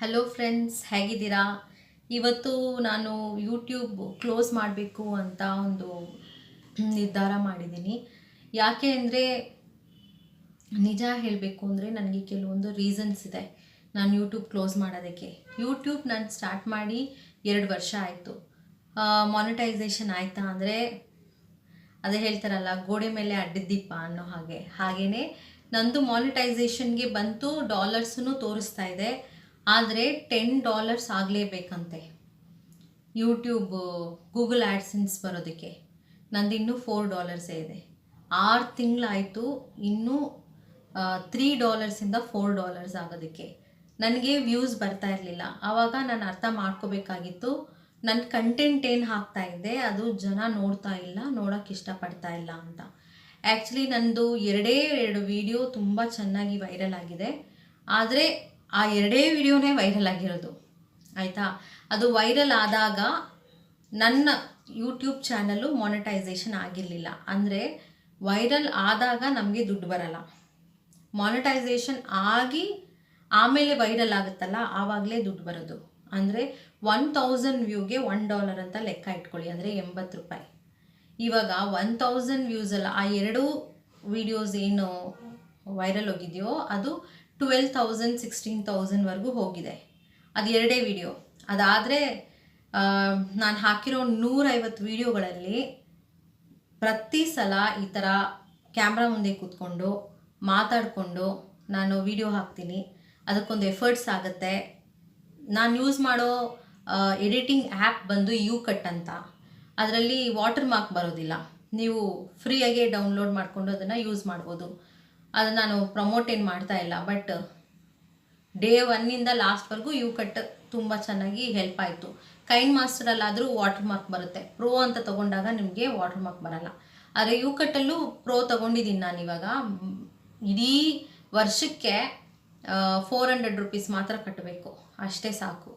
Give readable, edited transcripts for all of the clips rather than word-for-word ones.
Hello friends, ಹೇಗಿದ್ದೀರಾ? ಇವತ್ತು ನಾನು ಯೂಟ್ಯೂಬ್ ಕ್ಲೋಸ್ ಮಾಡಬೇಕು ಅಂತ ಒಂದು ನಿರ್ಧಾರ ಮಾಡಿದ್ದೀನಿ. ಯಾಕೆ ಅಂದರೆ, ನಿಜ ಹೇಳಬೇಕು ಅಂದರೆ ನನಗೆ ಕೆಲವೊಂದು ರೀಸನ್ಸ್ ಇದೆ ನಾನು ಯೂಟ್ಯೂಬ್ ಕ್ಲೋಸ್ ಮಾಡೋದಕ್ಕೆ. ಯೂಟ್ಯೂಬ್ ನಾನು ಸ್ಟಾರ್ಟ್ ಮಾಡಿ 2 ವರ್ಷ ಆಯಿತು. ಮಾನಿಟೈಸೇಷನ್ ಆಯಿತಾ ಅಂದರೆ, ಅದೇ ಹೇಳ್ತಾರಲ್ಲ, ಗೋಡೆ ಮೇಲೆ ಅಡ್ಡದೀಪ ಅನ್ನೋ ಹಾಗೇ ನಂದು ಮಾನಿಟೈಸೇಷನ್ಗೆ ಬಂತು. ಡಾಲರ್ಸನ್ನು ತೋರಿಸ್ತಾ ಇದೆ. ಆದರೆ $10 ಆಗಲೇಬೇಕಂತೆ ಯೂಟ್ಯೂಬ್ ಗೂಗಲ್ ಆ್ಯಡ್ಸೆನ್ಸ್ ಬರೋದಕ್ಕೆ. ನಂದು ಇನ್ನೂ $4 ಇದೆ. 6 ತಿಂಗಳಾಯಿತು, ಇನ್ನೂ $3 $4 ಆಗೋದಕ್ಕೆ. ನನಗೆ ವ್ಯೂಸ್ ಬರ್ತಾ ಇರಲಿಲ್ಲ. ಆವಾಗ ನಾನು ಅರ್ಥ ಮಾಡ್ಕೋಬೇಕಾಗಿತ್ತು, ನನ್ನ ಕಂಟೆಂಟ್ ಏನು ಹಾಕ್ತಾ ಇದ್ದೆ ಅದು ಜನ ನೋಡ್ತಾ ಇಲ್ಲ, ನೋಡೋಕ್ಕೆ ಇಷ್ಟಪಡ್ತಾ ಇಲ್ಲ ಅಂತ. ಆ್ಯಕ್ಚುಲಿ ನಂದು 2 ವಿಡಿಯೋ ತುಂಬ ಚೆನ್ನಾಗಿ ವೈರಲ್ ಆಗಿದೆ. ಆದರೆ ಆ 2 ವಿಡಿಯೋನೇ ವೈರಲ್ ಆಗಿರೋದು, ಆಯಿತಾ? ಅದು ವೈರಲ್ ಆದಾಗ ನನ್ನ ಯೂಟ್ಯೂಬ್ ಚಾನಲ್ಲು ಮಾನಿಟೈಸೇಷನ್ ಆಗಿರಲಿಲ್ಲ. ಅಂದರೆ ವೈರಲ್ ಆದಾಗ ನಮಗೆ ದುಡ್ಡು ಬರಲ್ಲ. ಮಾನಿಟೈಸೇಷನ್ ಆಗಿ ಆಮೇಲೆ ವೈರಲ್ ಆಗುತ್ತಲ್ಲ, ಆವಾಗಲೇ ದುಡ್ಡು ಬರೋದು. ಅಂದರೆ 1000 ವ್ಯೂಗೆ $1 ಅಂತ ಲೆಕ್ಕ ಇಟ್ಕೊಳ್ಳಿ, ಅಂದರೆ $80. ಇವಾಗ 1000 ವ್ಯೂಸಲ್ಲ, ಆ 2 ವಿಡಿಯೋಸ್ ಏನು ವೈರಲ್ ಹೋಗಿದೆಯೋ ಅದು 12,000 16,000ವರೆಗೂ ಹೋಗಿದೆ. ಅದು 2 ವಿಡಿಯೋ. ಅದಾದರೆ ನಾನು ಹಾಕಿರೋ 150 ವಿಡಿಯೋಗಳಲ್ಲಿ ಪ್ರತಿ ಸಲ ಈ ಥರ ಕ್ಯಾಮ್ರಾ ಮುಂದೆ ಕೂತ್ಕೊಂಡು ಮಾತಾಡಿಕೊಂಡು ನಾನು ವಿಡಿಯೋ ಹಾಕ್ತೀನಿ. ಅದಕ್ಕೊಂದು ಎಫರ್ಟ್ಸ್ ಆಗುತ್ತೆ. ನಾನು ಯೂಸ್ ಮಾಡೋ ಎಡಿಟಿಂಗ್ ಆ್ಯಪ್ ಬಂದು YouCut ಅಂತ. ಅದರಲ್ಲಿ ವಾಟರ್ ಮಾರ್ಕ್ ಬರೋದಿಲ್ಲ. ನೀವು ಫ್ರೀಯಾಗೆ ಡೌನ್ಲೋಡ್ ಮಾಡಿಕೊಂಡು ಅದನ್ನು ಯೂಸ್ ಮಾಡ್ಬೋದು. ಅದನ್ನು ನಾನು ಪ್ರಮೋಟ್ ಏನು ಮಾಡ್ತಾ ಇಲ್ಲ. ಬಟ್ ಡೇ 1ಇಂದ ಲಾಸ್ಟ್ವರೆಗೂ YouCut ತುಂಬ ಚೆನ್ನಾಗಿ ಹೆಲ್ಪ್ ಆಯಿತು. ಕೈನ್ ಮಾಸ್ಟರಲ್ಲಾದರೂ ವಾಟರ್ ಮಾರ್ಕ್ ಬರುತ್ತೆ. ಪ್ರೋ ಅಂತ ತೊಗೊಂಡಾಗ ನಿಮಗೆ ವಾಟರ್ ಮಾರ್ಕ್ ಬರಲ್ಲ. ಆದರೆ YouCutಲ್ಲೂ ಪ್ರೋ ತೊಗೊಂಡಿದ್ದೀನಿ ನಾನು. ಇವಾಗ ಇಡೀ ವರ್ಷಕ್ಕೆ $400 ಮಾತ್ರ ಕಟ್ಟಬೇಕು, ಅಷ್ಟೇ ಸಾಕು.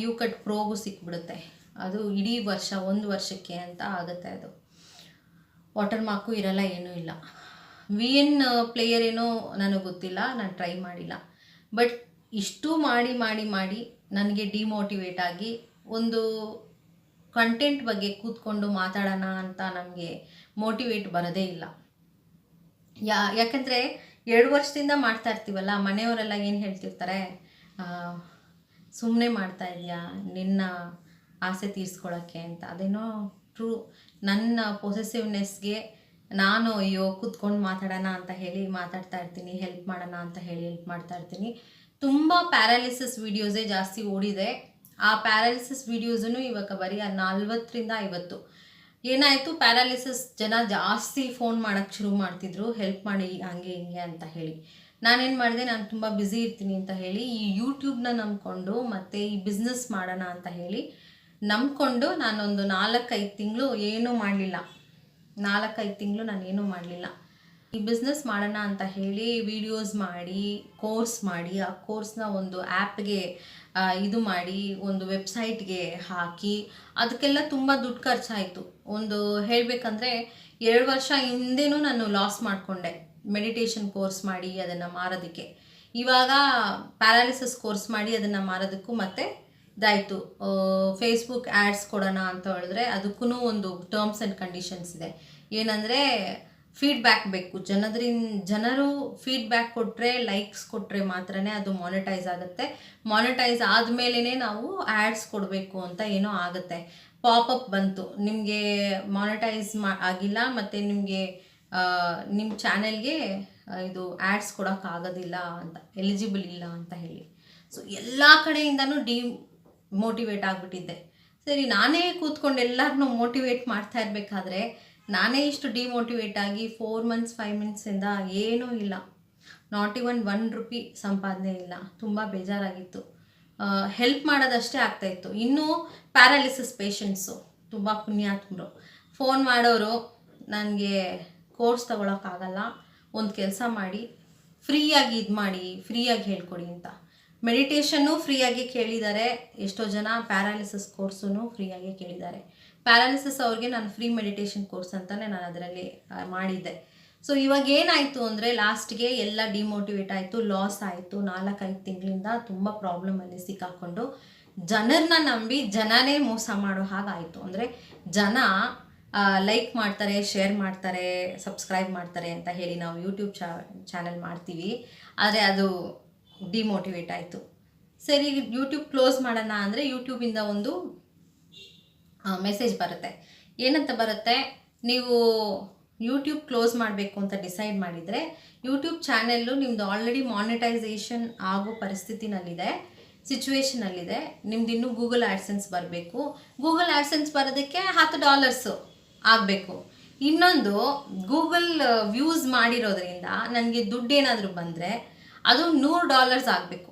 YouCut ಪ್ರೋಗೂ ಸಿಕ್ಬಿಡುತ್ತೆ. ಅದು ಇಡೀ ವರ್ಷ, 1 ವರ್ಷಕ್ಕೆ ಅಂತ ಆಗುತ್ತೆ. ಅದು ವಾಟರ್ ಮಾರ್ಕು ಇರಲ್ಲ, ಏನೂ ಇಲ್ಲ. VN ಪ್ಲೇಯರ್ ಏನೋ ನನಗೆ ಗೊತ್ತಿಲ್ಲ, ನಾನು ಟ್ರೈ ಮಾಡಿಲ್ಲ. ಬಟ್ ಇಷ್ಟು ಮಾಡಿ ಮಾಡಿ ಮಾಡಿ ನನಗೆ ಡಿಮೋಟಿವೇಟ್ ಆಗಿ ಒಂದು ಕಂಟೆಂಟ್ ಬಗ್ಗೆ ಕೂತ್ಕೊಂಡು ಮಾತಾಡೋಣ ಅಂತ ನಮಗೆ ಮೋಟಿವೇಟ್ ಬರೋದೇ ಇಲ್ಲ. ಯಾಕಂದರೆ 2 ವರ್ಷದಿಂದ ಮಾಡ್ತಾ ಇರ್ತೀವಲ್ಲ, ಮನೆಯವರೆಲ್ಲ ಏನು ಹೇಳ್ತಿರ್ತಾರೆ, ಸುಮ್ಮನೆ ಮಾಡ್ತಾ ಇದೆಯಾ ನಿನ್ನ ಆಸೆ ತೀರಿಸ್ಕೊಳ್ಳೋಕ್ಕೆ ಅಂತ. ಅದೇನೋ ಟ್ರೂ. ನನ್ನ ಪೊಸೆಸಿವ್ನೆಸ್ಗೆ ನಾನು ಅಯ್ಯೋ ಕೂತ್ಕೊಂಡು ಮಾತಾಡೋಣ ಅಂತ ಹೇಳಿ ಮಾತಾಡ್ತಾ ಇರ್ತೀನಿ, ಹೆಲ್ಪ್ ಮಾಡೋಣ ಅಂತ ಹೇಳಿ ಹೆಲ್ಪ್ ಮಾಡ್ತಾ ಇರ್ತೀನಿ. ತುಂಬ ಪ್ಯಾರಾಲಿಸಿಸ್ ವೀಡಿಯೋಸೇ ಜಾಸ್ತಿ ಓಡಿದೆ. ಆ ಪ್ಯಾರಾಲಿಸಿಸ್ ವೀಡಿಯೋಸನ್ನು ಇವಾಗ ಬರೀ 40ರಿಂದ 50. ಏನಾಯಿತು, ಪ್ಯಾರಾಲಿಸಿಸ್ ಜನ ಜಾಸ್ತಿ ಫೋನ್ ಮಾಡೋಕ್ಕೆ ಶುರು ಮಾಡ್ತಿದ್ರು, ಹೆಲ್ಪ್ ಮಾಡಿ ಹಂಗೆ ಹಿಂಗೆ ಅಂತ ಹೇಳಿ. ನಾನೇನು ಮಾಡಿದೆ, ನಾನು ತುಂಬ ಬ್ಯುಸಿ ಇರ್ತೀನಿ ಅಂತ ಹೇಳಿ ಈ ಯೂಟ್ಯೂಬ್ನ ನಂಬ್ಕೊಂಡು ಮತ್ತು ಈ ಬಿಸ್ನೆಸ್ ಮಾಡೋಣ ಅಂತ ಹೇಳಿ ನಂಬ್ಕೊಂಡು ನಾನೊಂದು 4-5 ತಿಂಗಳು ಏನೂ ಮಾಡಲಿಲ್ಲ. 4-5 ತಿಂಗಳು ನಾನು ಏನೂ ಮಾಡಲಿಲ್ಲ. ಈ ಬಿಸ್ನೆಸ್ ಮಾಡೋಣ ಅಂತ ಹೇಳಿ ವೀಡಿಯೋಸ್ ಮಾಡಿ, ಕೋರ್ಸ್ ಮಾಡಿ, ಆ ಕೋರ್ಸ್ನ ಒಂದು ಆ್ಯಪ್ಗೆ ಇದು ಮಾಡಿ, ಒಂದು ವೆಬ್ಸೈಟ್ಗೆ ಹಾಕಿ, ಅದಕ್ಕೆಲ್ಲ ತುಂಬ ದುಡ್ಡು ಖರ್ಚಾಯಿತು. ಒಂದು ಹೇಳಬೇಕಂದ್ರೆ 2 ವರ್ಷ ಹಿಂದೆನೂ ನಾನು ಲಾಸ್ ಮಾಡಿಕೊಂಡೆ ಮೆಡಿಟೇಷನ್ ಕೋರ್ಸ್ ಮಾಡಿ ಅದನ್ನು ಮಾರೋದಕ್ಕೆ. ಇವಾಗ ಪ್ಯಾರಾಲಿಸಿಸ್ ಕೋರ್ಸ್ ಮಾಡಿ ಅದನ್ನು ಮಾರೋದಕ್ಕೂ ಮತ್ತೆ ಇದಾಯಿತು. ಫೇಸ್ಬುಕ್ ಆ್ಯಡ್ಸ್ ಕೊಡೋಣ ಅಂತ ಹೇಳಿದ್ರೆ ಅದಕ್ಕೂ ಒಂದು ಟರ್ಮ್ಸ್ ಆ್ಯಂಡ್ ಕಂಡೀಷನ್ಸ್ ಇದೆ. ಏನಂದರೆ ಫೀಡ್ಬ್ಯಾಕ್ ಬೇಕು. ಜನರು ಫೀಡ್ಬ್ಯಾಕ್ ಕೊಟ್ಟರೆ, ಲೈಕ್ಸ್ ಕೊಟ್ಟರೆ ಮಾತ್ರನೇ ಅದು ಮಾನಿಟೈಸ್ ಆಗುತ್ತೆ. ಮಾನಿಟೈಸ್ ಆದಮೇಲೆ ನಾವು ಆ್ಯಡ್ಸ್ ಕೊಡಬೇಕು ಅಂತ ಏನೋ ಆಗುತ್ತೆ. ಪಾಪಪ್ ಬಂತು, ನಿಮಗೆ ಮಾನಿಟೈಸ್ ಆಗಿಲ್ಲ ಮತ್ತು ನಿಮಗೆ ನಿಮ್ಮ ಚಾನೆಲ್ಗೆ ಇದು ಆ್ಯಡ್ಸ್ ಕೊಡೋಕ್ಕಾಗೋದಿಲ್ಲ ಅಂತ, ಎಲಿಜಿಬಲ್ ಇಲ್ಲ ಅಂತ ಹೇಳಿ. ಸೊ ಎಲ್ಲ ಕಡೆಯಿಂದನೂ ಮೋಟಿವೇಟ್ ಆಗಿಬಿಟ್ಟಿದ್ದೆ. ಸರಿ, ನಾನೇ ಕೂತ್ಕೊಂಡು ಎಲ್ಲರನ್ನೂ ಮೋಟಿವೇಟ್ ಮಾಡ್ತಾ ಇರಬೇಕಾದ್ರೆ ನಾನೇ ಇಷ್ಟು ಡಿಮೋಟಿವೇಟ್ ಆಗಿ 4 ಮಂತ್ಸ್ 5 ಮಂತ್ಸಿಂದ ಏನೂ ಇಲ್ಲ, ನಾಟ್ ಇವನ್ ₹1 ಸಂಪಾದನೆ ಇಲ್ಲ. ತುಂಬ ಬೇಜಾರಾಗಿತ್ತು. ಹೆಲ್ಪ್ ಮಾಡೋದಷ್ಟೇ ಆಗ್ತಾಯಿತ್ತು. ಇನ್ನೂ ಪ್ಯಾರಾಲಿಸಿಸ್ ಪೇಷಂಟ್ಸು ತುಂಬ ಪುಣ್ಯಾತ್ಮರು ಫೋನ್ ಮಾಡೋರು, ನನಗೆ ಕೋರ್ಸ್ ತೊಗೊಳಕ್ಕಾಗಲ್ಲ, ಒಂದು ಕೆಲಸ ಮಾಡಿ ಫ್ರೀಯಾಗಿ ಇದು ಮಾಡಿ, ಫ್ರೀಯಾಗಿ ಹೇಳ್ಕೊಡಿ ಅಂತ. ಮೆಡಿಟೇಷನ್ನು ಫ್ರೀಯಾಗಿ ಕೇಳಿದ್ದಾರೆ ಎಷ್ಟೋ ಜನ, ಪ್ಯಾರಾಲಿಸಿಸ್ ಕೋರ್ಸೂ ಫ್ರೀಯಾಗಿ ಕೇಳಿದ್ದಾರೆ. ಪ್ಯಾರಾಲಿಸಿಸ್ ಅವ್ರಿಗೆ ನಾನು ಫ್ರೀ ಮೆಡಿಟೇಷನ್ ಕೋರ್ಸ್ ಅಂತಲೇ ನಾನು ಅದರಲ್ಲಿ ಮಾಡಿದ್ದೆ. ಸೊ ಇವಾಗ ಏನಾಯಿತು ಅಂದರೆ ಲಾಸ್ಟ್ಗೆ ಎಲ್ಲ ಡಿಮೋಟಿವೇಟ್ ಆಯಿತು, ಲಾಸ್ ಆಯಿತು. 4-5 ತಿಂಗಳಿಂದ ತುಂಬ ಪ್ರಾಬ್ಲಮಲ್ಲಿ ಸಿಕ್ಕಾಕೊಂಡು ಜನರನ್ನ ನಂಬಿ ಜನನೇ ಮೋಸ ಮಾಡೋ ಹಾಗಾಯಿತು. ಅಂದರೆ ಜನ ಲೈಕ್ ಮಾಡ್ತಾರೆ, ಶೇರ್ ಮಾಡ್ತಾರೆ, ಸಬ್ಸ್ಕ್ರೈಬ್ ಮಾಡ್ತಾರೆ ಅಂತ ಹೇಳಿ ನಾವು ಯೂಟ್ಯೂಬ್ ಚಾನಲ್ ಮಾಡ್ತೀವಿ, ಆದರೆ ಅದು ಡಿಮೋಟಿವೇಟ್ ಆಯಿತು. ಸರಿ ಯೂಟ್ಯೂಬ್ ಕ್ಲೋಸ್ ಮಾಡೋಣ ಅಂದರೆ ಯೂಟ್ಯೂಬಿಂದ ಒಂದು ಮೆಸೇಜ್ ಬರುತ್ತೆ. ಏನಂತ ಬರುತ್ತೆ, ನೀವು ಯೂಟ್ಯೂಬ್ ಕ್ಲೋಸ್ ಮಾಡಬೇಕು ಅಂತ ಡಿಸೈಡ್ ಮಾಡಿದರೆ ಯೂಟ್ಯೂಬ್ ಚಾನೆಲ್ಲು ನಿಮ್ಮದು ಆಲ್ರೆಡಿ ಮಾನಿಟೈಸೇಷನ್ ಆಗೋ ಪರಿಸ್ಥಿತಿನಲ್ಲಿದೆ, ಸಿಚುವೇಷನಲ್ಲಿದೆ. ನಿಮ್ದು ಇನ್ನೂ ಗೂಗಲ್ ಆ್ಯಡ್ಸೆನ್ಸ್ ಬರಬೇಕು. ಗೂಗಲ್ ಆ್ಯಡ್ಸೆನ್ಸ್ ಬರೋದಕ್ಕೆ $10 ಆಗಬೇಕು. ಇನ್ನೊಂದು ಗೂಗಲ್ ವ್ಯೂಸ್ ಮಾಡಿರೋದ್ರಿಂದ ನನಗೆ ದುಡ್ಡು ಏನಾದರೂ ಬಂದರೆ ಅದು $100 ಆಗಬೇಕು.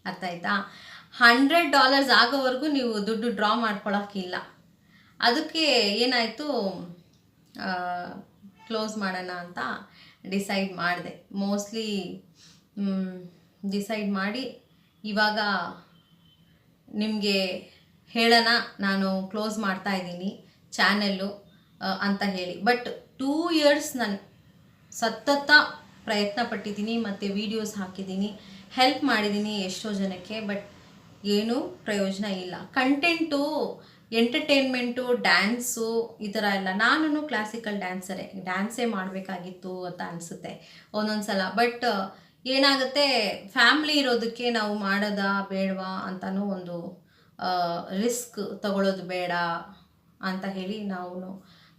ಅರ್ಥ ಆಯ್ತಾ? $100 ಆಗೋವರೆಗೂ ನೀವು ದುಡ್ಡು ಡ್ರಾ ಮಾಡ್ಕೊಳ್ಳೋಕ್ಕಿಲ್ಲ. ಅದಕ್ಕೆ ಏನಾಯಿತು, ಕ್ಲೋಸ್ ಮಾಡೋಣ ಅಂತ ಡಿಸೈಡ್ ಮಾಡಿದೆ. ಮೋಸ್ಟ್ಲಿ ಡಿಸೈಡ್ ಮಾಡಿ ಇವಾಗ ನಿಮಗೆ ಹೇಳೋಣ ನಾನು ಕ್ಲೋಸ್ ಮಾಡ್ತಾ ಇದ್ದೀನಿ ಚಾನೆಲ್ಲು ಅಂತ ಹೇಳಿ. ಬಟ್ 2 ಇಯರ್ಸ್ ನಾನು ಸತತ ಪ್ರಯತ್ನ ಪಟ್ಟಿದ್ದೀನಿ ಮತ್ತು ವೀಡಿಯೋಸ್ ಹಾಕಿದ್ದೀನಿ, ಹೆಲ್ಪ್ ಮಾಡಿದ್ದೀನಿ ಎಷ್ಟೋ ಜನಕ್ಕೆ. ಬಟ್ ಏನೂ ಪ್ರಯೋಜನ ಇಲ್ಲ. ಕಂಟೆಂಟು, ಎಂಟರ್ಟೈನ್ಮೆಂಟು, ಡ್ಯಾನ್ಸು ಈ ಥರ ಎಲ್ಲ. ನಾನು ಕ್ಲಾಸಿಕಲ್ ಡ್ಯಾನ್ಸೇ ಮಾಡಬೇಕಾಗಿತ್ತು ಅಂತ ಅನಿಸುತ್ತೆ ಒಂದೊಂದು ಸಲ. ಬಟ್ ಏನಾಗುತ್ತೆ, ಫ್ಯಾಮ್ಲಿ ಇರೋದಕ್ಕೆ ನಾವು ಮಾಡೋದಾ ಬೇಡವಾ ಅಂತಲೂ ಒಂದು ರಿಸ್ಕ್ ತಗೊಳ್ಳೋದು ಬೇಡ ಅಂತ ಹೇಳಿ ನಾವು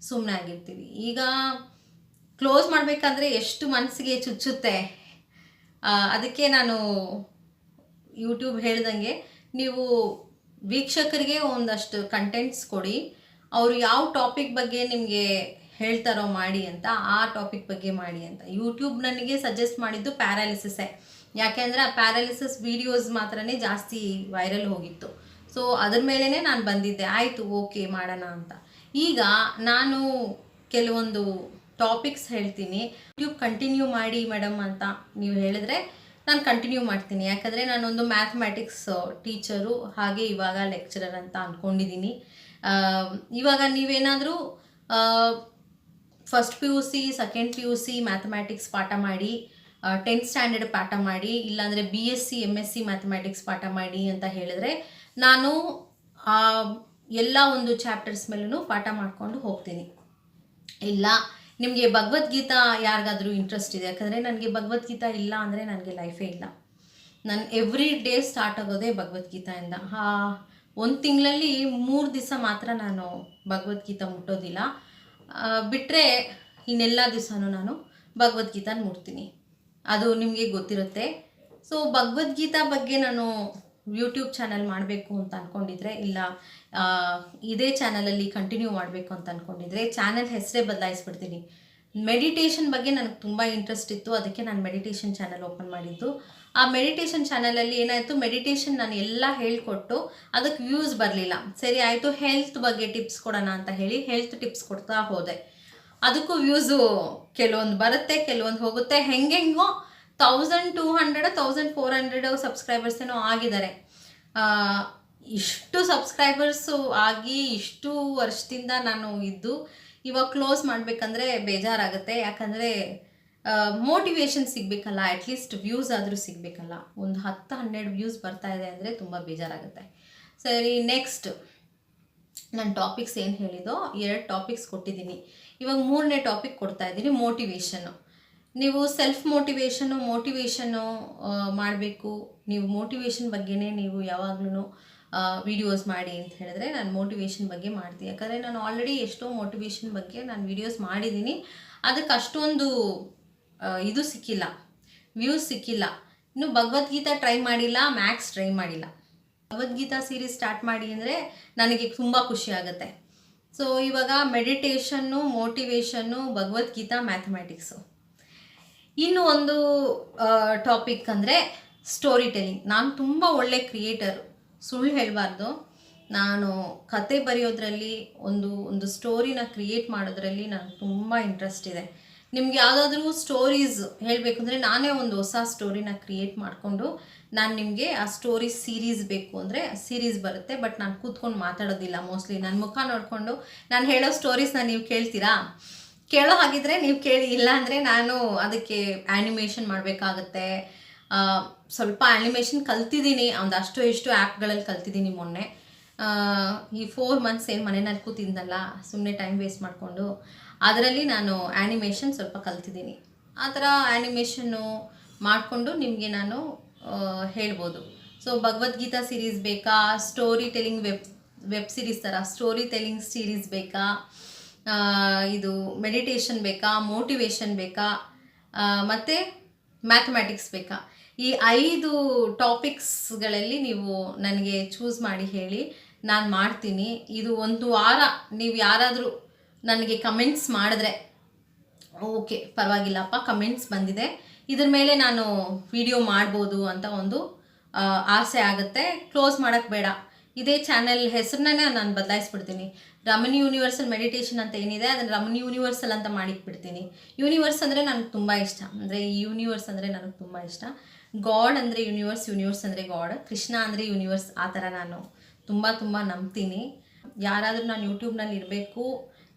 ಸುಮ್ಮನೆ ಆಗಿರ್ತೀವಿ. ಈಗ ಕ್ಲೋಸ್ ಮಾಡಬೇಕಾದ್ರೆ ಎಷ್ಟು ಮನಸ್ಸಿಗೆ ಚುಚ್ಚುತ್ತೆ. ಅದಕ್ಕೆ ನಾನು ಯೂಟ್ಯೂಬ್ ಹೇಳ್ದಂಗೆ ನೀವು ವೀಕ್ಷಕರಿಗೆ ಒಂದಷ್ಟು ಕಂಟೆಂಟ್ಸ್ ಕೊಡಿ, ಅವರು ಯಾವ ಟಾಪಿಕ್ ಬಗ್ಗೆ ನಿಮಗೆ ಹೇಳ್ತಾರೋ ಮಾಡಿ ಅಂತ, ಆ ಟಾಪಿಕ್ ಬಗ್ಗೆ ಮಾಡಿ ಅಂತ. ಯೂಟ್ಯೂಬ್ ನನಗೆ ಸಜೆಸ್ಟ್ ಮಾಡಿದ್ದು ಪ್ಯಾರಾಲಿಸಿಸೇ. ಯಾಕೆಂದರೆ ಆ ಪ್ಯಾರಾಲಿಸಿಸ್ ವೀಡಿಯೋಸ್ ಮಾತ್ರನೇ ಜಾಸ್ತಿ ವೈರಲ್ ಹೋಗಿತ್ತು. ಸೊ ಅದ್ರ ಮೇಲೇ ನಾನು ಬಂದಿದ್ದೆ, ಆಯಿತು ಓಕೆ ಮಾಡೋಣ ಅಂತ. ಈಗ ನಾನು ಕೆಲವೊಂದು ಟಾಪಿಕ್ಸ್ ಹೇಳ್ತೀನಿ. ಯೂಟ್ಯೂಬ್ ಕಂಟಿನ್ಯೂ ಮಾಡಿ ಮೇಡಮ್ ಅಂತ ನೀವು ಹೇಳಿದ್ರೆ ನಾನು ಕಂಟಿನ್ಯೂ ಮಾಡ್ತೀನಿ. ಯಾಕಂದರೆ ನಾನೊಂದು ಮ್ಯಾಥಮೆಟಿಕ್ಸ್ ಟೀಚರು, ಹಾಗೆ ಇವಾಗ ಲೆಕ್ಚರರ್ ಅಂತ ಅಂದ್ಕೊಂಡಿದ್ದೀನಿ. ಇವಾಗ ನೀವೇನಾದರೂ first PUC, second PUC mathematics ಪಾಠ ಮಾಡಿ, 10th ಸ್ಟ್ಯಾಂಡರ್ಡ್ ಪಾಠ ಮಾಡಿ, ಇಲ್ಲಾಂದರೆ BSc MSc ಮ್ಯಾಥಮೆಟಿಕ್ಸ್ ಪಾಠ ಮಾಡಿ ಅಂತ ಹೇಳಿದ್ರೆ ನಾನು ಎಲ್ಲ ಒಂದು ಚಾಪ್ಟರ್ಸ್ ಮೇಲೂ ಪಾಠ ಮಾಡಿಕೊಂಡು ಹೋಗ್ತೀನಿ. ಇಲ್ಲ ನಿಮಗೆ ಭಗವದ್ಗೀತಾ ಯಾರಿಗಾದರೂ ಇಂಟ್ರೆಸ್ಟ್ ಇದೆ, ಯಾಕಂದರೆ ನನಗೆ ಭಗವದ್ಗೀತಾ ಇಲ್ಲ ಅಂದರೆ ನನಗೆ ಲೈಫೇ ಇಲ್ಲ. ನಾನು ಎವ್ರಿ ಡೇ ಸ್ಟಾರ್ಟ್ ಆಗೋದೇ ಭಗವದ್ಗೀತೆಯಿಂದ. 1 ತಿಂಗಳಲ್ಲಿ 3 ದಿವಸ ಮಾತ್ರ ನಾನು ಭಗವದ್ಗೀತಾ ಮುಟ್ಟೋದಿಲ್ಲ, ಬಿಟ್ಟರೆ ಇನ್ನೆಲ್ಲ ದಿವಸನೂ ನಾನು ಭಗವದ್ಗೀತಾನ ಮುಟ್ತೀನಿ. ಅದು ನಿಮಗೆ ಗೊತ್ತಿರುತ್ತೆ. ಸೊ ಭಗವದ್ಗೀತಾ ಬಗ್ಗೆ ನಾನು ಯೂಟ್ಯೂಬ್ ಚಾನಲ್ ಮಾಡಬೇಕು ಅಂತ ಅಂದ್ಕೊಂಡಿದ್ರೆ, ಇಲ್ಲ ಇದೇ ಚಾನಲಲ್ಲಿ ಕಂಟಿನ್ಯೂ ಮಾಡಬೇಕು ಅಂತ ಅಂದ್ಕೊಂಡಿದ್ರೆ ಚಾನಲ್ ಹೆಸರೇ ಬದಲಾಯಿಸ್ಬಿಡ್ತೀನಿ. ಮೆಡಿಟೇಷನ್ ಬಗ್ಗೆ ನನಗೆ ತುಂಬ ಇಂಟ್ರೆಸ್ಟ್ ಇತ್ತು, ಅದಕ್ಕೆ ನಾನು ಮೆಡಿಟೇಷನ್ ಚಾನಲ್ ಓಪನ್ ಮಾಡಿದ್ದು. ಆ ಮೆಡಿಟೇಷನ್ ಚಾನಲಲ್ಲಿ ಏನಾಯಿತು, ಮೆಡಿಟೇಷನ್ ನಾನು ಎಲ್ಲ ಹೇಳಿಕೊಟ್ಟು ಅದಕ್ಕೆ ವ್ಯೂಸ್ ಬರಲಿಲ್ಲ. ಸರಿ ಆಯಿತು, ಹೆಲ್ತ್ ಬಗ್ಗೆ ಟಿಪ್ಸ್ ಕೊಡೋಣ ಅಂತ ಹೇಳಿ ಹೆಲ್ತ್ ಟಿಪ್ಸ್ ಕೊಡ್ತಾ ಹೋದೆ. ಅದಕ್ಕೂ ವ್ಯೂಸು ಕೆಲವೊಂದು ಬರುತ್ತೆ, ಕೆಲವೊಂದು ಹೋಗುತ್ತೆ. ಹೆಂಗೆಂಗೋ 1200 1400 ಸಬ್ಸ್ಕ್ರೈಬರ್ಸ್ ಏನೋ ಆಗಿದ್ದಾರೆ. ಇಷ್ಟು ಸಬ್ಸ್ಕ್ರೈಬರ್ಸು ಆಗಿ ಇಷ್ಟು ವರ್ಷದಿಂದ ನಾನು ಇದ್ದು ಇವಾಗ ಕ್ಲೋಸ್ ಮಾಡಬೇಕಂದ್ರೆ ಬೇಜಾರಾಗುತ್ತೆ. ಯಾಕಂದರೆ ಮೋಟಿವೇಶನ್ ಸಿಗಬೇಕಲ್ಲ, ಅಟ್ಲೀಸ್ಟ್ ವ್ಯೂಸ್ ಆದರೂ ಸಿಗಬೇಕಲ್ಲ. ಒಂದು 10-12 ವ್ಯೂಸ್ ಬರ್ತಾ ಇದೆ ಅಂದರೆ ತುಂಬ ಬೇಜಾರಾಗುತ್ತೆ. ಸರಿ, ನೆಕ್ಸ್ಟ್ ನಾನು ಟಾಪಿಕ್ಸ್ ಏನು ಹೇಳಿದೋ 2 ಟಾಪಿಕ್ಸ್ ಕೊಟ್ಟಿದ್ದೀನಿ. ಇವಾಗ 3ನೇ ಟಾಪಿಕ್ ಕೊಡ್ತಾ ಇದ್ದೀನಿ, ಮೋಟಿವೇಶನ್ನು. ನೀವು ಸೆಲ್ಫ್ ಮೋಟಿವೇಶನ್ನು ಮಾಡಬೇಕು. ನೀವು ಮೋಟಿವೇಶನ್ ಬಗ್ಗೆನೇ ನೀವು ಯಾವಾಗಲೂ ವೀಡಿಯೋಸ್ ಮಾಡಿ ಅಂತ ಹೇಳಿದ್ರೆ ನಾನು ಮೋಟಿವೇಶನ್ ಬಗ್ಗೆ ಮಾಡ್ತೀನಿ. ಯಾಕಂದರೆ ನಾನು ಆಲ್ರೆಡಿ ಎಷ್ಟೋ ಮೋಟಿವೇಶನ್ ಬಗ್ಗೆ ನಾನು ವೀಡಿಯೋಸ್ ಮಾಡಿದ್ದೀನಿ, ಅದಕ್ಕೆ ಅಷ್ಟೊಂದು ಇದು ಸಿಕ್ಕಿಲ್ಲ, ವ್ಯೂಸ್ ಸಿಕ್ಕಿಲ್ಲ. ಇನ್ನು ಭಗವದ್ಗೀತಾ ಟ್ರೈ ಮಾಡಿಲ್ಲ, ಮ್ಯಾಥ್ಸ್ ಟ್ರೈ ಮಾಡಿಲ್ಲ. ಭಗವದ್ಗೀತಾ ಸೀರೀಸ್ ಸ್ಟಾರ್ಟ್ ಮಾಡಿ ಅಂದರೆ ನನಗೆ ತುಂಬ ಖುಷಿ ಆಗುತ್ತೆ. ಸೊ ಇವಾಗ ಮೆಡಿಟೇಷನ್ನು, ಮೋಟಿವೇಶನ್ನು, ಭಗವದ್ಗೀತಾ, ಮ್ಯಾಥಮೆಟಿಕ್ಸು. ಇನ್ನು ಒಂದು ಟಾಪಿಕ್ ಅಂದರೆ ಸ್ಟೋರಿ ಟೆಲ್ಲಿಂಗ್. ನಾನು ತುಂಬ ಒಳ್ಳೆ ಕ್ರಿಯೇಟರ್, ಸುಳ್ಳು ಹೇಳಬಾರ್ದು. ನಾನು ಕತೆ ಬರೆಯೋದ್ರಲ್ಲಿ, ಒಂದು ಸ್ಟೋರಿನ ಕ್ರಿಯೇಟ್ ಮಾಡೋದ್ರಲ್ಲಿ ನನಗೆ ತುಂಬ ಇಂಟ್ರೆಸ್ಟ್ ಇದೆ. ನಿಮ್ಗೆ ಯಾವುದಾದ್ರೂ ಸ್ಟೋರೀಸ್ ಹೇಳಬೇಕು ಅಂದರೆ ನಾನೇ ಒಂದು ಹೊಸ ಸ್ಟೋರಿನ ಕ್ರಿಯೇಟ್ ಮಾಡಿಕೊಂಡು ನಾನು ನಿಮಗೆ ಆ ಸ್ಟೋರಿ ಸೀರೀಸ್ ಬೇಕು ಅಂದರೆ ಸೀರೀಸ್ ಬರುತ್ತೆ. ಬಟ್ ನಾನು ಕೂತ್ಕೊಂಡು ಮಾತಾಡೋದಿಲ್ಲ. ಮೋಸ್ಟ್ಲಿ ನನ್ನ ಮುಖ ನೋಡಿಕೊಂಡು ನಾನು ಹೇಳೋ ಸ್ಟೋರೀಸ್ನ ನೀವು ಕೇಳೋ ಹಾಗಿದ್ರೆ ನೀವು ಕೇಳಿ, ಇಲ್ಲ ಅಂದರೆ ನಾನು ಅದಕ್ಕೆ ಆ್ಯನಿಮೇಷನ್ ಮಾಡಬೇಕಾಗತ್ತೆ. ಸ್ವಲ್ಪ ಆ್ಯನಿಮೇಷನ್ ಕಲ್ತಿದ್ದೀನಿ, ಒಂದಷ್ಟು ಎಷ್ಟು ಆ್ಯಪ್ಗಳಲ್ಲಿ ಕಲ್ತಿದ್ದೀನಿ ಮೊನ್ನೆ. ಈ 4 ಮಂತ್ಸ್ ಏನು ಮನೆಯಲ್ಲಿ ಕೂತಿದ್ದಲ್ಲ, ಸುಮ್ಮನೆ ಟೈಮ್ ವೇಸ್ಟ್ ಮಾಡಿಕೊಂಡು ಅದರಲ್ಲಿ ನಾನು ಆ್ಯನಿಮೇಷನ್ ಸ್ವಲ್ಪ ಕಲ್ತಿದ್ದೀನಿ. ಆ ಥರ ಆ್ಯನಿಮೇಷನ್ನು ಮಾಡಿಕೊಂಡು ನಿಮಗೆ ನಾನು ಹೇಳ್ಬೋದು. ಸೊ ಭಗವದ್ಗೀತಾ ಸೀರೀಸ್ ಬೇಕಾ, ಸ್ಟೋರಿ ಟೆಲಿಂಗ್ ವೆಬ್ ಸೀರೀಸ್ ಥರ ಸ್ಟೋರಿ ಟೆಲಿಂಗ್ ಸೀರೀಸ್ ಬೇಕಾ, ಇದು ಮೆಡಿಟೇಷನ್ ಬೇಕಾ, ಮೋಟಿವೇಶನ್ ಬೇಕಾ, ಮತ್ತು ಮ್ಯಾಥಮೆಟಿಕ್ಸ್ ಬೇಕಾ, ಈ 5 ಟಾಪಿಕ್ಸ್ಗಳಲ್ಲಿ ನೀವು ನನಗೆ ಚೂಸ್ ಮಾಡಿ ಹೇಳಿ, ನಾನು ಮಾಡ್ತೀನಿ. ಇದು ಒಂದು ವಾರ ನೀವು ಯಾರಾದರೂ ನನಗೆ ಕಮೆಂಟ್ಸ್ ಮಾಡಿದ್ರೆ ಓಕೆ ಪರವಾಗಿಲ್ಲಪ್ಪ, ಕಮೆಂಟ್ಸ್ ಬಂದಿದೆ, ಇದ್ರ ಮೇಲೆ ನಾನು ವಿಡಿಯೋ ಮಾಡ್ಬೋದು ಅಂತ ಒಂದು ಆಸೆ ಆಗುತ್ತೆ. ಕ್ಲೋಸ್ ಮಾಡೋಕ್ಕೆ ಬೇಡ, ಇದೇ ಚಾನೆಲ್ ಹೆಸರನ್ನೇ ನಾನು ಬದಲಾಯಿಸ್ಬಿಡ್ತೀನಿ. ರಮಣಿ ಯೂನಿವರ್ಸಲ್ ಮೆಡಿಟೇಷನ್ ಅಂತ ಏನಿದೆ ಅದನ್ನು ರಮಣಿ ಯೂನಿವರ್ಸಲ್ ಅಂತ ಮಾಡಿಟ್ಬಿಡ್ತೀನಿ. ಯೂನಿವರ್ಸ್ ಅಂದರೆ ನನಗೆ ತುಂಬ ಇಷ್ಟ, ಅಂದರೆ ಈ ಯೂನಿವರ್ಸ್ ಅಂದರೆ ನನಗೆ ತುಂಬ ಇಷ್ಟ. ಗಾಡ್ ಅಂದರೆ ಯೂನಿವರ್ಸ್, ಯೂನಿವರ್ಸ್ ಅಂದರೆ ಗಾಡ್, ಕೃಷ್ಣ ಅಂದರೆ ಯೂನಿವರ್ಸ್, ಆ ಥರ ನಾನು ತುಂಬ ತುಂಬ ನಂಬ್ತೀನಿ. ಯಾರಾದರೂ ನಾನು ಯೂಟ್ಯೂಬ್ನಲ್ಲಿ ಇರಬೇಕು,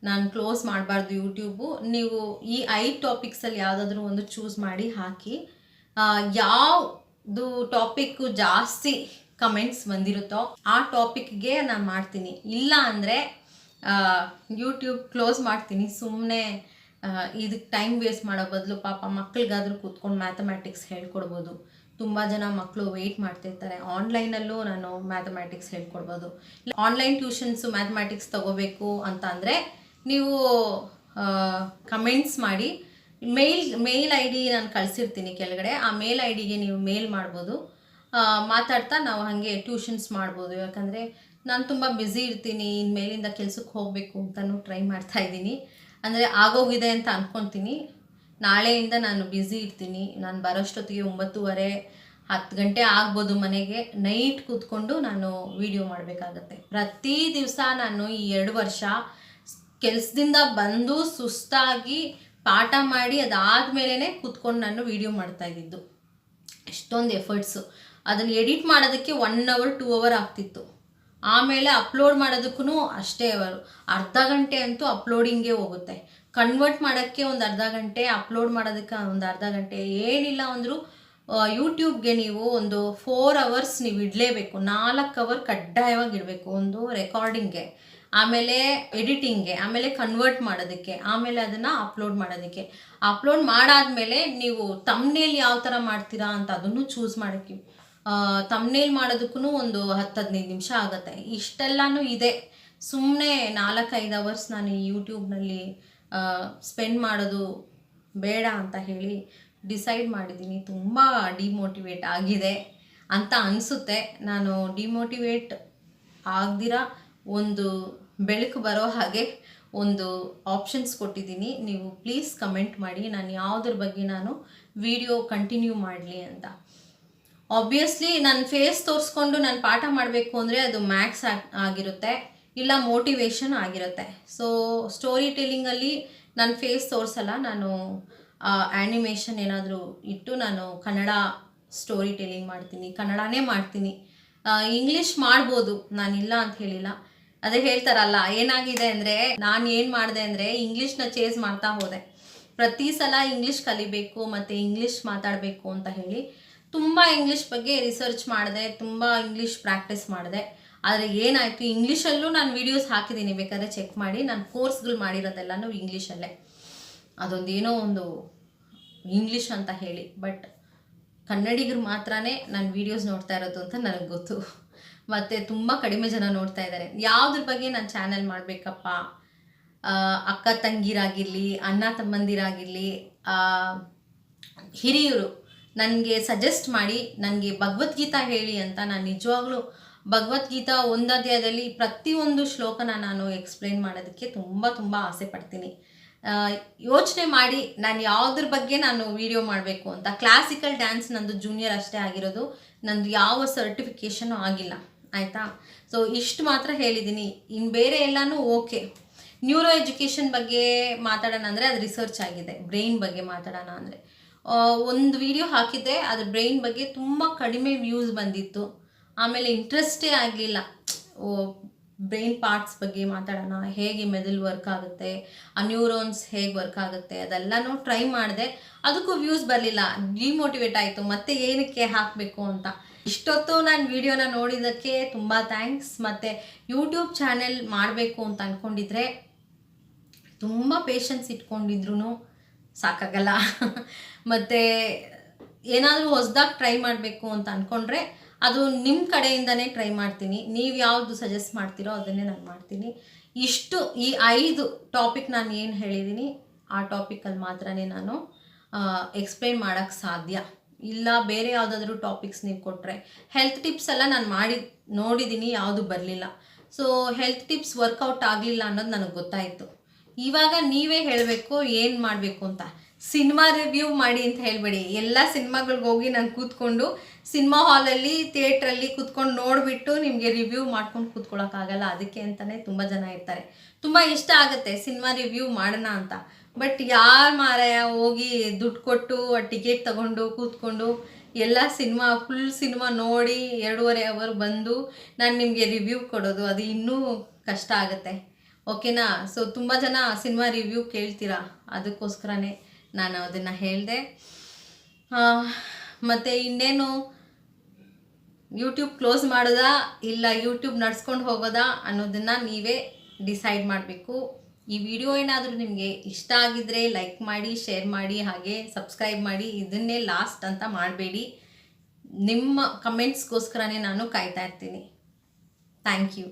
ನಾನು ಕ್ಲೋಸ್ ಮಾಡಬಾರ್ದು ಯೂಟ್ಯೂಬು, ನೀವು ಈ 5 ಟಾಪಿಕ್ಸಲ್ಲಿ ಯಾವುದಾದ್ರೂ ಒಂದು ಚೂಸ್ ಮಾಡಿ ಹಾಕಿ. ಯಾವುದು ಟಾಪಿಕ್ಕು ಜಾಸ್ತಿ ಕಮೆಂಟ್ಸ್ ಬಂದಿರುತ್ತೋ ಆ ಟಾಪಿಕ್ಗೆ ನಾನು ಮಾಡ್ತೀನಿ. ಇಲ್ಲ ಅಂದರೆ ಯೂಟ್ಯೂಬ್ ಕ್ಲೋಸ್ ಮಾಡ್ತೀನಿ. ಸುಮ್ಮನೆ ಇದಕ್ಕೆ ಟೈಮ್ ವೇಸ್ಟ್ ಮಾಡೋ ಬದಲು ಪಾಪ ಮಕ್ಳಿಗಾದರೂ ಕೂತ್ಕೊಂಡು ಮ್ಯಾಥಮೆಟಿಕ್ಸ್ ಹೇಳ್ಕೊಡ್ಬೋದು. ತುಂಬ ಜನ ಮಕ್ಕಳು ವೆಯ್ಟ್ ಮಾಡ್ತಿರ್ತಾರೆ. ಆನ್ಲೈನಲ್ಲೂ ನಾನು ಮ್ಯಾಥಮೆಟಿಕ್ಸ್ ಹೇಳ್ಕೊಡ್ಬೋದು. ಆನ್ಲೈನ್ ಟ್ಯೂಷನ್ಸು ಮ್ಯಾಥಮೆಟಿಕ್ಸ್ ತೊಗೋಬೇಕು ಅಂತ ಅಂದರೆ ನೀವು ಕಮೆಂಟ್ಸ್ ಮಾಡಿ, ಮೇಲ್ ಐ ಡಿ ನಾನು ಕಳಿಸಿರ್ತೀನಿ ಕೆಳಗಡೆ, ಆ ಮೇಲ್ ಐ ಡಿಗೆ ನೀವು ಮೇಲ್ ಮಾಡ್ಬೋದು. ಮಾತಾಡ್ತಾ ನಾವು ಹಾಗೆ ಟ್ಯೂಷನ್ಸ್ ಮಾಡ್ಬೋದು. ಯಾಕಂದರೆ ನಾನು ತುಂಬ ಬ್ಯುಸಿ ಇರ್ತೀನಿ, ಇನ್ಮೇಲಿಂದ ಕೆಲಸಕ್ಕೆ ಹೋಗಬೇಕು ಅಂತಲೂ ಟ್ರೈ ಮಾಡ್ತಾಯಿದ್ದೀನಿ. ಅಂದರೆ ಆಗೋಗಿದೆ ಅಂತ ಅಂದ್ಕೊತೀನಿ. ನಾಳೆಯಿಂದ ನಾನು ಬ್ಯುಸಿ ಇರ್ತೀನಿ. ನಾನು ಬರೋಷ್ಟೊತ್ತಿಗೆ 9:30 10 ಗಂಟೆ ಆಗ್ಬೋದು ಮನೆಗೆ. ನೈಟ್ ಕೂತ್ಕೊಂಡು ನಾನು ವಿಡಿಯೋ ಮಾಡಬೇಕಾಗತ್ತೆ. ಪ್ರತಿ ದಿವಸ ನಾನು ಈ 2 ವರ್ಷ ಕೆಲಸದಿಂದ ಬಂದು ಸುಸ್ತಾಗಿ ಪಾಠ ಮಾಡಿ ಅದಾದಮೇಲೆ ಕೂತ್ಕೊಂಡು ನಾನು ವಿಡಿಯೋ ಮಾಡ್ತಾಯಿದ್ದು. ಎಷ್ಟೊಂದು ಎಫರ್ಟ್ಸು. ಅದನ್ನು ಎಡಿಟ್ ಮಾಡೋದಕ್ಕೆ 1 hour 2 hour ಆಗ್ತಿತ್ತು. ಆಮೇಲೆ ಅಪ್ಲೋಡ್ ಮಾಡೋದಕ್ಕೂ ಅಷ್ಟೇ ಅರ್ಧ ಗಂಟೆ ಅಂತೂ ಅಪ್ಲೋಡಿಂಗೇ ಹೋಗುತ್ತೆ. ಕನ್ವರ್ಟ್ ಮಾಡೋಕ್ಕೆ ಒಂದು ಅರ್ಧ ಗಂಟೆ, ಅಪ್ಲೋಡ್ ಮಾಡೋದಕ್ಕೆ ಒಂದು ಅರ್ಧ ಗಂಟೆ. ಏನಿಲ್ಲ ಅಂದರೂ ಯೂಟ್ಯೂಬ್ಗೆ ನೀವು ಒಂದು 4 hours ನೀವು ಇಡಲೇಬೇಕು. 4 hour ಕಡ್ಡಾಯವಾಗಿ ಇಡಬೇಕು. ಒಂದು ರೆಕಾರ್ಡಿಂಗ್ಗೆ, ಆಮೇಲೆ ಎಡಿಟಿಂಗ್ಗೆ, ಆಮೇಲೆ ಕನ್ವರ್ಟ್ ಮಾಡೋದಕ್ಕೆ, ಆಮೇಲೆ ಅದನ್ನು ಅಪ್ಲೋಡ್ ಮಾಡೋದಕ್ಕೆ. ಅಪ್ಲೋಡ್ ಮಾಡಾದಮೇಲೆ ನೀವು ತಮ್ನೇಲ್ ಯಾವ ಥರ ಮಾಡ್ತೀರಾ ಅಂತ ಅದನ್ನು ಚೂಸ್ ಮಾಡೋಕ್ಕೆ, ತಮ್ನೇಲ್ ಮಾಡೋದಕ್ಕೂ ಒಂದು 10-15 ನಿಮಿಷ ಆಗುತ್ತೆ. ಇಷ್ಟೆಲ್ಲನೂ ಇದೆ. ಸುಮ್ಮನೆ 4-5 hours ನಾನು ಈ ಯೂಟ್ಯೂಬ್ನಲ್ಲಿ ಸ್ಪೆಂಡ್ ಮಾಡೋದು ಬೇಡ ಅಂತ ಹೇಳಿ ಡಿಸೈಡ್ ಮಾಡಿದ್ದೀನಿ. ತುಂಬ ಡಿಮೋಟಿವೇಟ್ ಆಗಿದೆ ಅಂತ ಅನಿಸುತ್ತೆ. ನಾನು ಡಿಮೋಟಿವೇಟ್ ಆಗದಿರ ಒಂದು ಬೆಳಕು ಬರೋ ಹಾಗೆ ಒಂದು ಆಪ್ಷನ್ಸ್ ಕೊಟ್ಟಿದ್ದೀನಿ. ನೀವು ಪ್ಲೀಸ್ ಕಮೆಂಟ್ ಮಾಡಿ ನಾನು ಯಾವುದ್ರ ಬಗ್ಗೆ ನಾನು ವಿಡಿಯೋ ಕಂಟಿನ್ಯೂ ಮಾಡಲಿ ಅಂತ. ಆಬ್ವಿಯಸ್ಲಿ ನನ್ನ ಫೇಸ್ ತೋರಿಸ್ಕೊಂಡು ನಾನು ಪಾಠ ಮಾಡಬೇಕು ಅಂದರೆ ಅದು ಮ್ಯಾಥ್ಸ್ ಆಗಿರುತ್ತೆ, ಇಲ್ಲ ಮೋಟಿವೇಶನ್ ಆಗಿರುತ್ತೆ. ಸೊ ಸ್ಟೋರಿ ಟೆಲ್ಲಿಂಗಲ್ಲಿ ನನ್ನ ಫೇಸ್ ತೋರಿಸಲ್ಲ. ನಾನು ಆ್ಯನಿಮೇಷನ್ ಏನಾದರೂ ಇಟ್ಟು ನಾನು ಕನ್ನಡ ಸ್ಟೋರಿ ಟೆಲ್ಲಿಂಗ್ ಮಾಡ್ತೀನಿ, ಕನ್ನಡನೇ ಮಾಡ್ತೀನಿ. ಇಂಗ್ಲೀಷ್ ಮಾಡ್ಬೋದು, ನಾನಿಲ್ಲ ಅಂತ ಹೇಳಿಲ್ಲ. ಅದೇ ಹೇಳ್ತಾರಲ್ಲ, ಏನಾಗಿದೆ ಅಂದರೆ ನಾನು ಏನು ಮಾಡಿದೆ ಅಂದರೆ ಇಂಗ್ಲೀಷ್ನ ಚೇಸ್ ಮಾಡ್ತಾ ಹೋದೆ. ಪ್ರತಿ ಸಲ ಇಂಗ್ಲೀಷ್ ಕಲಿಬೇಕು ಮತ್ತು ಇಂಗ್ಲೀಷ್ ಮಾತಾಡಬೇಕು ಅಂತ ಹೇಳಿ ತುಂಬ ಇಂಗ್ಲೀಷ್ ಬಗ್ಗೆ ರಿಸರ್ಚ್ ಮಾಡಿದೆ, ತುಂಬ ಇಂಗ್ಲೀಷ್ ಪ್ರಾಕ್ಟೀಸ್ ಮಾಡಿದೆ. ಆದರೆ ಏನಾಯಿತು, ಇಂಗ್ಲೀಷಲ್ಲೂ ನಾನು ವೀಡಿಯೋಸ್ ಹಾಕಿದ್ದೀನಿ, ಬೇಕಾದ್ರೆ ಚೆಕ್ ಮಾಡಿ. ನಾನು ಕೋರ್ಸ್ಗಳು ಮಾಡಿರೋದೆಲ್ಲನೂ ಇಂಗ್ಲೀಷಲ್ಲೇ. ಅದೊಂದೇನೋ ಒಂದು ಇಂಗ್ಲೀಷ್ ಅಂತ ಹೇಳಿ, ಬಟ್ ಕನ್ನಡಿಗರು ಮಾತ್ರನೇ ನಾನು ವೀಡಿಯೋಸ್ ನೋಡ್ತಾ ಇರೋದು ಅಂತ ನನಗೆ ಗೊತ್ತು. ಮತ್ತು ತುಂಬ ಕಡಿಮೆ ಜನ ನೋಡ್ತಾ ಇದ್ದಾರೆ. ಯಾವುದ್ರ ಬಗ್ಗೆ ನಾನು ಚಾನಲ್ ಮಾಡಬೇಕಪ್ಪ, ಅಕ್ಕ ತಂಗಿರಾಗಿರಲಿ, ಅಣ್ಣ ತಮ್ಮಂದಿರಾಗಿರಲಿ, ಹಿರಿಯರು ನನಗೆ ಸಜೆಸ್ಟ್ ಮಾಡಿ ನನಗೆ ಭಗವದ್ಗೀತಾ ಹೇಳಿ ಅಂತ. ನಾನು ನಿಜವಾಗ್ಲೂ ಭಗವದ್ಗೀತಾ ಒಂದು ಅಧ್ಯಾಯದಲ್ಲಿ ಪ್ರತಿಯೊಂದು ಶ್ಲೋಕನ ನಾನು ಎಕ್ಸ್ಪ್ಲೇನ್ ಮಾಡೋದಕ್ಕೆ ತುಂಬ ತುಂಬ ಆಸೆ ಪಡ್ತೀನಿ. ಯೋಚನೆ ಮಾಡಿ ನಾನು ಯಾವುದ್ರ ಬಗ್ಗೆ ನಾನು ವಿಡಿಯೋ ಮಾಡಬೇಕು ಅಂತ. ಕ್ಲಾಸಿಕಲ್ ಡ್ಯಾನ್ಸ್ ನಂದು ಜೂನಿಯರ್ ಅಷ್ಟೇ ಆಗಿರೋದು, ನಂದು ಯಾವ ಸರ್ಟಿಫಿಕೇಷನು ಆಗಿಲ್ಲ, ಆಯಿತಾ. ಸೊ ಇಷ್ಟು ಮಾತ್ರ ಹೇಳಿದ್ದೀನಿ. ಇನ್ನು ಬೇರೆ ಎಲ್ಲನೂ ಓಕೆ. ನ್ಯೂರೋ ಎಜುಕೇಷನ್ ಬಗ್ಗೆ ಮಾತಾಡೋಣ ಅಂದರೆ ಅದು ರಿಸರ್ಚ್ ಆಗಿದೆ. ಬ್ರೈನ್ ಬಗ್ಗೆ ಮಾತಾಡೋಣ ಅಂದರೆ ಒಂದು ವಿಡಿಯೋ ಹಾಕಿದ್ದೆ, ಅದ್ರ ಬ್ರೈನ್ ಬಗ್ಗೆ ತುಂಬ ಕಡಿಮೆ ವ್ಯೂಸ್ ಬಂದಿತ್ತು. ಆಮೇಲೆ ಇಂಟ್ರೆಸ್ಟೇ ಆಗಲಿಲ್ಲ. ಬ್ರೈನ್ ಪಾರ್ಟ್ಸ್ ಬಗ್ಗೆ ಮಾತಾಡೋಣ, ಹೇಗೆ ಮೆದುಳು ವರ್ಕ್ ಆಗುತ್ತೆ, ಆ ನ್ಯೂರೋನ್ಸ್ ಹೇಗೆ ವರ್ಕ್ ಆಗುತ್ತೆ ಅದೆಲ್ಲನೂ ಟ್ರೈ ಮಾಡಿದೆ. ಅದಕ್ಕೂ ವ್ಯೂಸ್ ಬರಲಿಲ್ಲ, ಡಿಮೋಟಿವೇಟ್ ಆಯಿತು, ಮತ್ತೆ ಏನಕ್ಕೆ ಹಾಕಬೇಕು ಅಂತ. ಇಷ್ಟೊತ್ತು ನಾನು ವಿಡಿಯೋನ ನೋಡಿದ್ದಕ್ಕೆ ತುಂಬ ಥ್ಯಾಂಕ್ಸ್. ಮತ್ತು ಯೂಟ್ಯೂಬ್ ಚಾನೆಲ್ ಮಾಡಬೇಕು ಅಂತ ಅಂದ್ಕೊಂಡಿದ್ರೆ ತುಂಬ ಪೇಷನ್ಸ್ ಇಟ್ಕೊಂಡಿದ್ರು ಸಾಕಾಗಲ್ಲ. ಮತ್ತು ಏನಾದರೂ ಹೊಸದಾಗಿ ಟ್ರೈ ಮಾಡಬೇಕು ಅಂತ ಅಂದ್ಕೊಂಡ್ರೆ ಅದು ನಿಮ್ಮ ಕಡೆಯಿಂದನೇ ಟ್ರೈ ಮಾಡ್ತೀನಿ. ನೀವು ಯಾವುದು ಸಜೆಸ್ಟ್ ಮಾಡ್ತೀರೋ ಅದನ್ನೇ ನಾನು ಮಾಡ್ತೀನಿ. ಈ 5 ಟಾಪಿಕ್ ನಾನು ಏನು ಹೇಳಿದ್ದೀನಿ ಆ ಟಾಪಿಕಲ್ಲಿ ಮಾತ್ರನೇ ನಾನು ಎಕ್ಸ್ಪ್ಲೈನ್ ಮಾಡೋಕ್ಕೆ ಸಾಧ್ಯ. ಇಲ್ಲ ಬೇರೆ ಯಾವುದಾದ್ರೂ ಟಾಪಿಕ್ಸ್ ನೀವು ಕೊಟ್ಟರೆ, ಹೆಲ್ತ್ ಟಿಪ್ಸ್ ಎಲ್ಲ ನಾನು ನೋಡಿದ್ದೀನಿ, ಯಾವುದು ಬರಲಿಲ್ಲ. ಸೊ ಹೆಲ್ತ್ ಟಿಪ್ಸ್ ವರ್ಕೌಟ್ ಆಗಲಿಲ್ಲ ಅನ್ನೋದು ನನಗೆ ಗೊತ್ತಾಯಿತು. ಇವಾಗ ನೀವೇ ಹೇಳಬೇಕು ಏನು ಮಾಡಬೇಕು ಅಂತ. ಸಿನಿಮಾ ರಿವ್ಯೂ ಮಾಡಿ ಅಂತ ಹೇಳಬೇಡಿ. ಎಲ್ಲ ಸಿನಿಮಾಗಳಿಗೆ ಹೋಗಿ ನಾನು ಕೂತ್ಕೊಂಡು ಸಿನಿಮಾ ಹಾಲಲ್ಲಿ ಥಿಯೇಟ್ರಲ್ಲಿ ಕೂತ್ಕೊಂಡು ನೋಡಿಬಿಟ್ಟು ನಿಮಗೆ ರಿವ್ಯೂ ಮಾಡ್ಕೊಂಡು ಕೂತ್ಕೊಳ್ಳೋಕ್ಕಾಗಲ್ಲ. ಅದಕ್ಕೆ ಅಂತಲೇ ತುಂಬ ಜನ ಇರ್ತಾರೆ. ತುಂಬ ಇಷ್ಟ ಆಗುತ್ತೆ ಸಿನಿಮಾ ರಿವ್ಯೂ ಮಾಡೋಣ ಅಂತ, ಬಟ್ ಯಾರು ಮಾರಾಯ ಹೋಗಿ ದುಡ್ಡು ಕೊಟ್ಟು ಆ ಟಿಕೆಟ್ ತಗೊಂಡು ಕೂತ್ಕೊಂಡು ಎಲ್ಲ ಫುಲ್ ಸಿನಿಮಾ ನೋಡಿ 2.5 ಅವರ್ ಬಂದು ನಾನು ನಿಮಗೆ ರಿವ್ಯೂ ಕೊಡೋದು, ಅದು ಇನ್ನೂ ಕಷ್ಟ ಆಗುತ್ತೆ. ಓಕೆನಾ? ಸೊ ತುಂಬ ಜನ ಸಿನಿಮಾ ರಿವ್ಯೂ ಕೇಳ್ತೀರಾ, ಅದಕ್ಕೋಸ್ಕರನೇ ನಾನು ಅದನ್ನು ಹೇಳಿದೆ. ಮತ್ತು ಇನ್ನೇನು, ಯೂಟ್ಯೂಬ್ ಕ್ಲೋಸ್ ಮಾಡೋದಾ ಇಲ್ಲ ಯೂಟ್ಯೂಬ್ ನಡ್ಸ್ಕೊಂಡು ಹೋಗೋದಾ ಅನ್ನೋದನ್ನು ನೀವೇ ಡಿಸೈಡ್ ಮಾಡಬೇಕು. ಈ ವಿಡಿಯೋ ಏನಾದರೂ ನಿಮಗೆ ಇಷ್ಟ ಆಗಿದ್ದರೆ ಲೈಕ್ ಮಾಡಿ, ಶೇರ್ ಮಾಡಿ, ಹಾಗೆ ಸಬ್ಸ್ಕ್ರೈಬ್ ಮಾಡಿ. ಇದನ್ನೇ ಲಾಸ್ಟ್ ಅಂತ ಮಾಡಬೇಡಿ. ನಿಮ್ಮ ಕಮೆಂಟ್ಸ್ಗೋಸ್ಕರನೇ ನಾನು ಕಾಯ್ತಾ ಇರ್ತೀನಿ. Thank you.